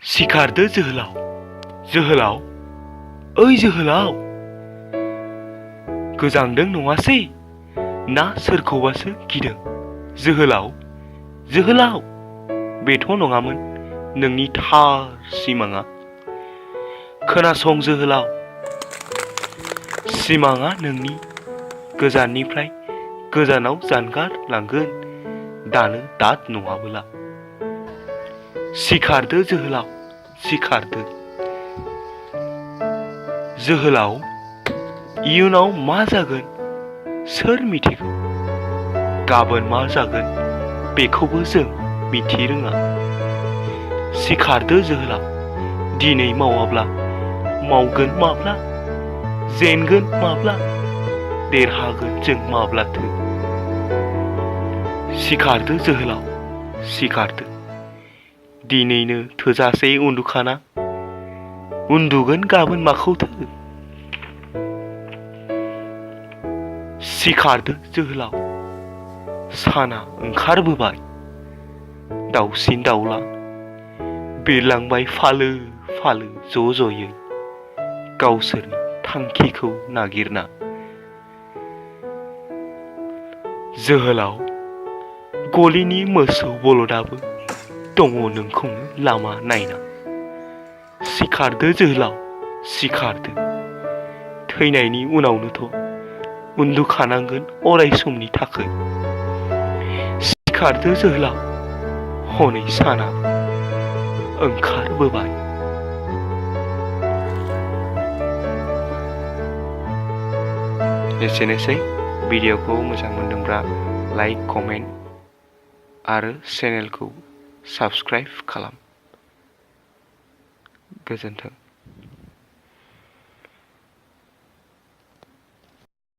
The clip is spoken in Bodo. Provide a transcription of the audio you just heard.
सिखारदो जोहोलाव, जोहोलाव, ओइ जोहोलाव, गोजांदों नङासै ना सोरखौबासो गिदों? जोहोलाव, जोहोलाव, बेथ' नङामोन नोंनि थार सिमाङा। खोनासं जोहोलाव, सिमाङा नोंनि गोजाननिफ्राय गोजानाव जानगारलांगोन दानो दाद नङाबोला। सिखारदो जोहोलाव, सिखारदो। जोहोलाव, इयुनाव मा जागोन सोर मिथिगौ? गाबोन मा जागोन बेखौबो जों मिथिरोङा। सिखारदो जोहोलाव, दिनै मावाब्ला मावगोन माब्ला? जेनगोन माब्ला? देरहागोन जों माब्लाथो? सिखारदो जोहोलाव, सिखारदो। दिनैनो थोजासे उन्दुखाना, उन्दुगोन गाबोन माखौथो? सिखारदो जोहोलाव, साना ओंखारबोबाय। दाउसिन दाउला बिरलांबाय फालो फालो ज' ज'यै गावसोरनि थांखिखौ नागिरना। जोहोलाव, गलिनि मोसौ बलदाबो दङ नोंखौनो लामा नायना। सिखारदो जोहोलाव, सिखारदो। थैनायनि उनावनोथ' उन्दुखानांगोन अराय समनि थाखाय। सिखारदो जोहोलाव, हनै साना ओंखारबोबाय। एसेनोसै। भिडिअखौ मोजां मोनदोंब्ला लाइक, कमेन्ट आरो चेनेलखौ साबस्क्राइब खालाम। गोजोन्थों।